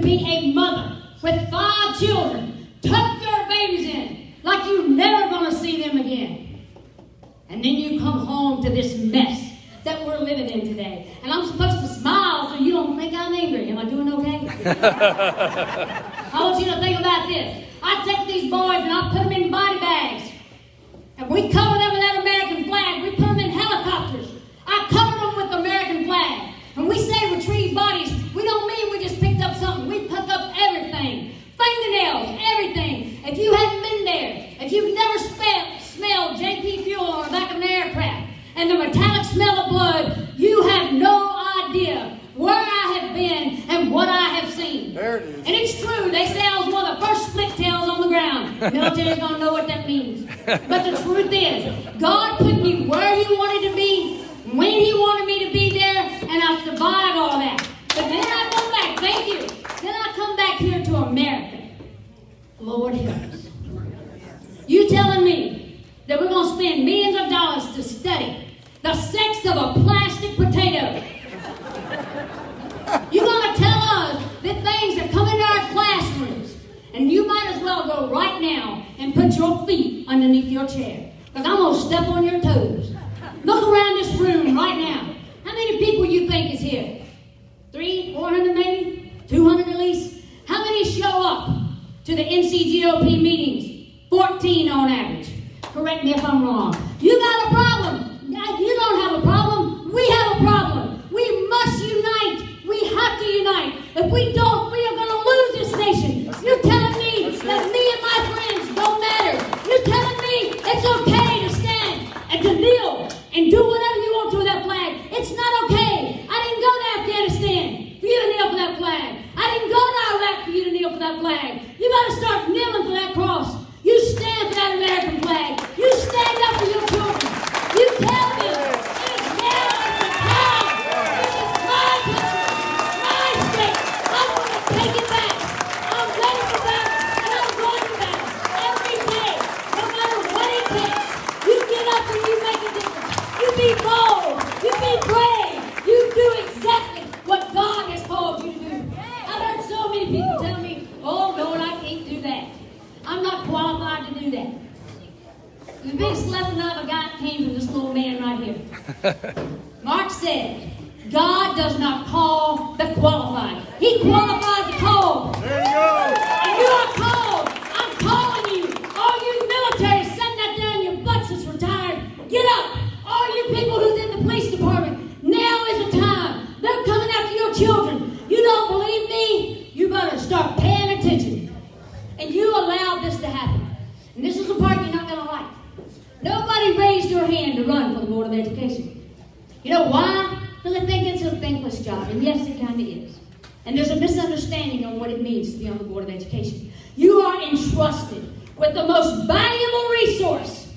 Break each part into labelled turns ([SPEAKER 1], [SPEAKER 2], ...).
[SPEAKER 1] be a mother with 5 children, tuck your babies in like you're never going to see them again. And then you come home to this mess that we're living in today. And I'm supposed to smile so you don't think I'm angry. Am I doing okay? I want you to think about this. I take these boys and I put them in body bags. And we cover them with that American flag. We put them in helicopters. I covered them with the American flag. When we say retrieve bodies, we don't mean we just picked up something. We picked up everything. Fingernails, everything. If you hadn't been there, if you've never smelled JP fuel on the back of an aircraft and the metallic smell of blood, you have no idea where I have been and what I have seen.
[SPEAKER 2] There it is.
[SPEAKER 1] And it's true. They say I was one of the first split tails on the ground. Military's gonna know what that means. But the truth is, God put me where He wanted to be, when He wanted me to be there, and I survived all that. But then I come back, thank you. Then I come back here to America. Lord help us. You telling me that we're going to spend millions of dollars to study the sex of a plastic potato? You're going to tell us that things that come into our classrooms, and you might as well go right now and put your feet underneath your chair, because I'm going to step on your toes. Look around this room right now. How many people you think is here? 300, 400 maybe? 200 at least? How many show up to the NCGOP meetings? 14 on average. Correct me if I'm wrong. You got a problem. You don't have a problem. We have a problem. We must unite. We have to unite. If we don't, we are going to lose this nation. You're telling me that me and my friends don't matter. You're telling me it's okay to stand and to kneel and do whatever you want to with that flag. It's not okay. I didn't go to Afghanistan for you to kneel for that flag. I didn't go to Iraq for you to kneel for that flag. You got to start kneeling for that cross. You stand for that American flag. You stand up for your children. You tell them it is now the time. This is my country, my state. I want to take it back. I'm ready for battle, and I'm going to battle every day, no matter what it takes. You get up and you make a difference. You be bold. You be brave. You do exactly what God has called you to do. I've heard so many people tell me, oh, Lord, I can't do that. I'm not qualified to do that. The biggest lesson I've ever got came from this little man right here. Mark said, God does not call the qualified. He qualifies the called.
[SPEAKER 2] There you go.
[SPEAKER 1] And you are called. I'm calling you. All you military sitting out there in your butts that's retired, get up. All you people who's in the police department, now is the time. They're coming after your children. You don't believe me? You better start paying attention. And you allowed this to happen. And this is the part you're not going to like. Nobody raised your hand to run for the Board of Education. You know why? Because I think it's a thankless job. And yes, it kind of is. And there's a misunderstanding on what it means to be on the Board of Education. You are entrusted with the most valuable resource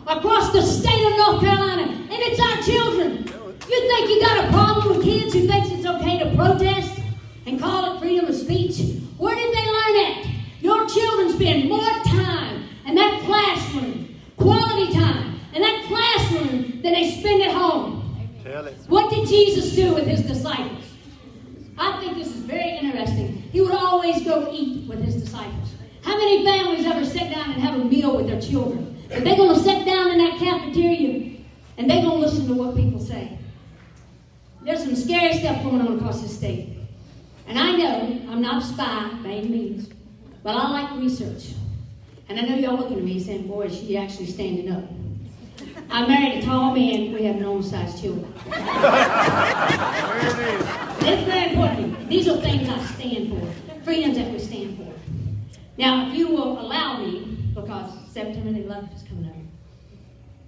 [SPEAKER 1] across the state of North Carolina. And it's our children. You think you got a problem with kids who thinks it's okay to protest and call it freedom of speech? Where did they learn that? Your children spend more time in that classroom, quality time, in that classroom than they spend at home. What did Jesus do with his disciples? I think this is very interesting. He would always go eat with his disciples. How many families ever sit down and have a meal with their children? But they're going to sit down in that cafeteria and they're going to listen to what people say. There's some scary stuff going on across this state. And I know I'm not a spy by any means. But I like research. And I know y'all looking at me saying, boy, is she actually standing up. I married a tall man. We have normal-sized children. It's very important. These are things I stand for. Freedoms that we stand for. Now, if you will allow me, because September the 11th is coming up.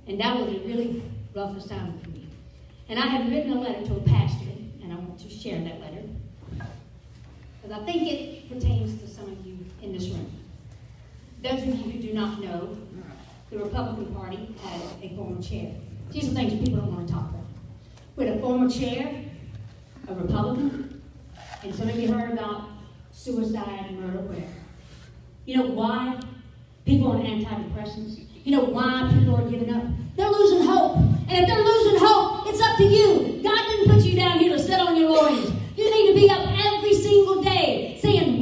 [SPEAKER 1] And that was a really rough assignment for me. And I had written a letter to a pastor, and I want to share that letter. Because I think it pertains to some of you in this room. Those of you who do not know, the Republican Party has a former chair. These are things people don't want to talk about. We had a former chair, a Republican, and some of you heard about suicide and murder, whatever. You know why people on antidepressants? You know why people are giving up? They're losing hope. And if they're losing hope, it's up to you. God didn't put you down here to sit on your laurels. You need to be up every single day saying,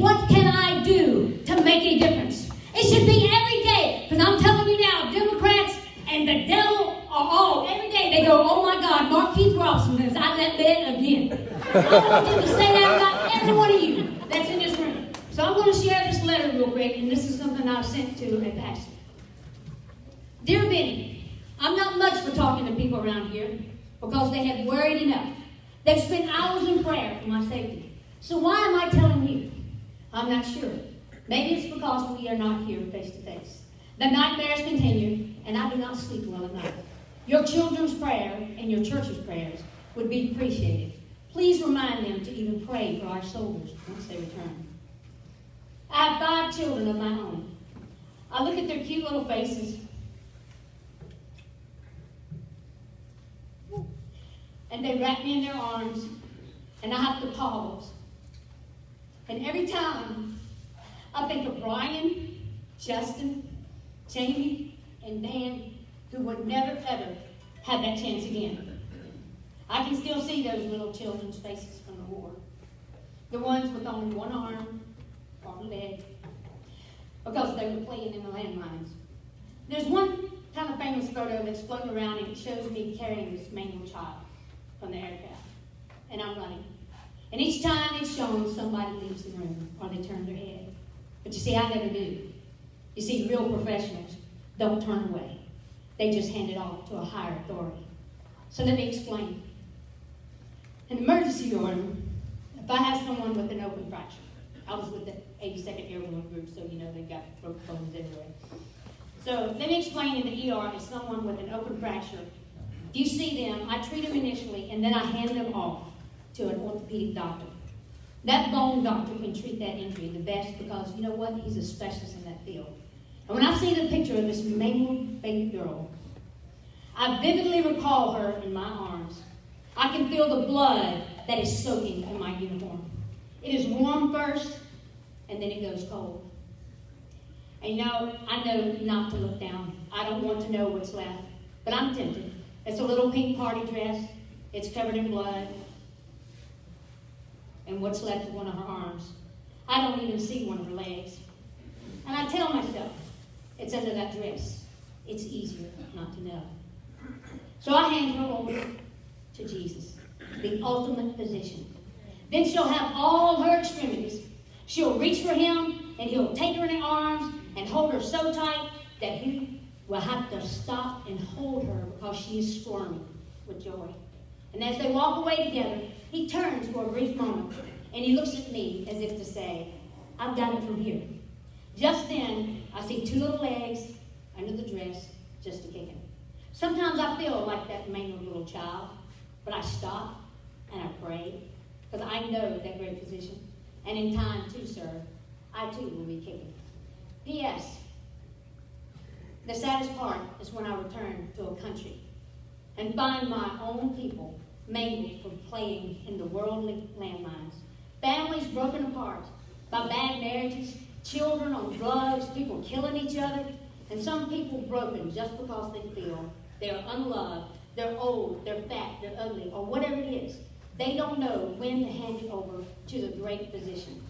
[SPEAKER 1] since I let it again. I want you to say that about every one of you that's in this room. So I'm going to share this letter real quick, and this is something I sent to a pastor. Dear Benny, I'm not much for talking to people around here because they have worried enough. They've spent hours in prayer for my safety. So why am I telling you? I'm not sure. Maybe it's because we are not here face to face. The nightmares continue, and I do not sleep well at night. Your children's prayer and your church's prayers would be appreciated. Please remind them to even pray for our soldiers once they return. I have 5 children of my own. I look at their cute little faces, and they wrap me in their arms, and I have to pause. And every time I think of Brian, Justin, Jamie, and Dan, who would never, ever have that chance again. I can still see those little children's faces from the war. The ones with only one arm or leg, because they were playing in the landmines. There's one kind of famous photo that's floating around, and it shows me carrying this mangled child from the aircraft, and I'm running. And each time it's shown, somebody leaves the room or they turn their head. But you see, I never do. You see, real professionals don't turn away. They just hand it off to a higher authority. So let me explain. In the emergency room, if I have someone with an open fracture, I was with the 82nd Airborne Group, so you know they've got throat bones everywhere. So let me explain in the ER is someone with an open fracture. If you see them, I treat them initially, and then I hand them off to an orthopedic doctor. That bone doctor can treat that injury the best because, you know what, he's a specialist in that field. And when I see the picture of this mangled baby girl, I vividly recall her in my arms. I can feel the blood that is soaking in my uniform. It is warm first, and then it goes cold. And you know, I know not to look down. I don't want to know what's left, but I'm tempted. It's a little pink party dress. It's covered in blood. And what's left of one of her arms. I don't even see one of her legs. And I tell myself, it's under that dress. It's easier not to know. So I hand her over to Jesus, the ultimate physician. Then she'll have all her extremities. She'll reach for him, and he'll take her in his arms and hold her so tight that he will have to stop and hold her because she is squirming with joy. And as they walk away together, he turns for a brief moment, and he looks at me as if to say, I've got it from here. Just then, I see 2 little legs under the dress, just a kicking. Sometimes I feel like that mangled little child, but I stop and I pray, because I know that great physician. And in time too, sir, I too will be kicking. P.S. The saddest part is when I return to a country and find my own people mangled from playing in the worldly landmines. Families broken apart by bad marriages, children on drugs, people killing each other, and some people broken just because they feel they're unloved, they're old, they're fat, they're ugly, or whatever it is. They don't know when to hand it over to the great physician.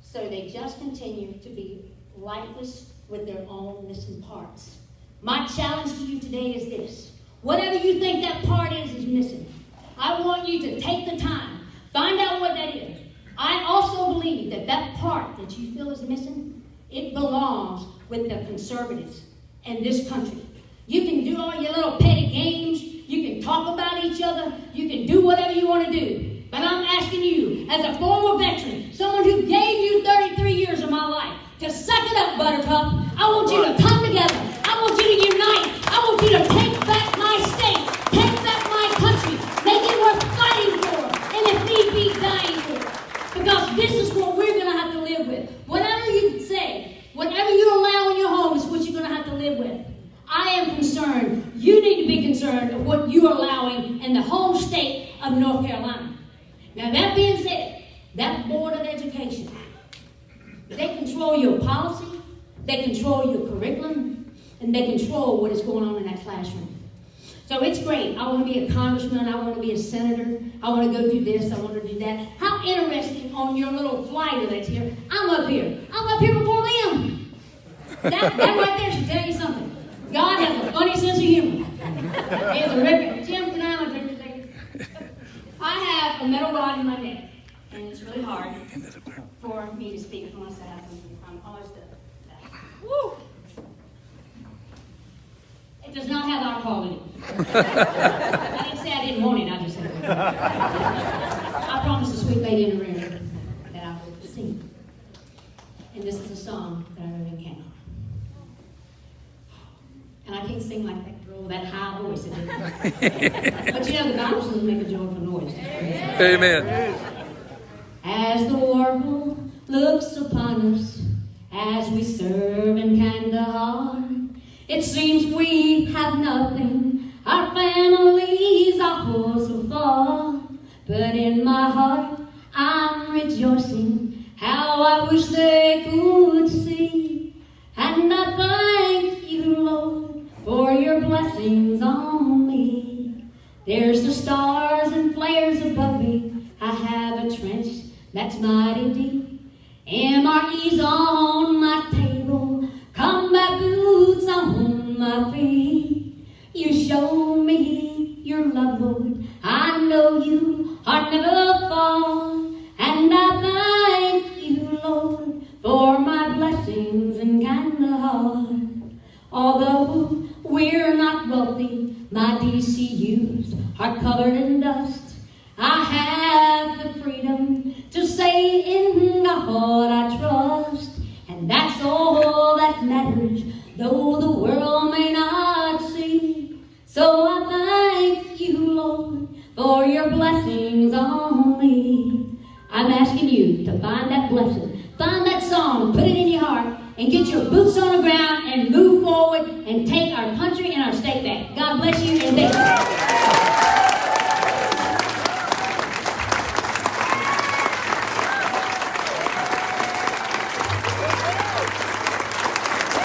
[SPEAKER 1] So they just continue to be lifeless with their own missing parts. My challenge to you today is this. Whatever you think that part is missing. I want you to take the time, find out what that is. I also believe that that part that you feel is missing, it belongs with the conservatives in this country. You can do all your little petty games. You can talk about each other. You can do whatever you want to do. But I'm asking you, as a former veteran, someone who gave you 33 years of my life, to suck it up, Buttercup. I want you to come together. I want you to unite. I want you to take back my state. Take back my country. Make it worth fighting for. And if need be, dying for. Because this is what we're going to have to live with. Whatever you say, whatever you allow in your home is what you're going to have to live with. I am concerned. You need to be concerned of what you are allowing in the home state of North Carolina. Now, that being said, that Board of Education, they control your policy, they control your curriculum, and they control what is going on in that classroom. So it's great. I want to be a congressman. I want to be a senator. I want to go do this. I want to do that. How interesting on your little flyer that's here. I'm up here. I'm up here before them. That right there should tell you something. God has a funny sense of humor. He has a record. Jim, can I have a drink? a metal rod in my neck, and it's really hard for me to speak unless I have something. I'm always done. Woo! It does not have alcohol in it. I didn't say I didn't want it, I just said it. I promised the sweet lady in the room that I would sing. And this is a song that I really can. And I can't sing like that girl, that high voice. But you know, the Bible says make a joyful noise.
[SPEAKER 2] Amen.
[SPEAKER 1] As the world looks upon us, as we serve in kind of heart, it seems we have nothing. Our families are poor so far. But in my heart, I'm rejoicing. How I wish they could see. And I thank you, Lord, for your blessings on me. There's the stars and flares above me. I have a trench that's mighty deep. MRE's on my table. Combat boots on my feet. You show me your love, Lord. I know you are never far. And I thank you, Lord, for my blessings and kind of heart. Although we're not wealthy, my DCUs are covered in dust. I have the freedom to say in God I trust. And that's all that matters, though the world may not see. So I thank you, Lord, for your blessings on me. I'm asking you to find that blessing, find that song, put it in your heart, and get your boots on the ground and move forward and take our country and our state back. God bless you and thank you.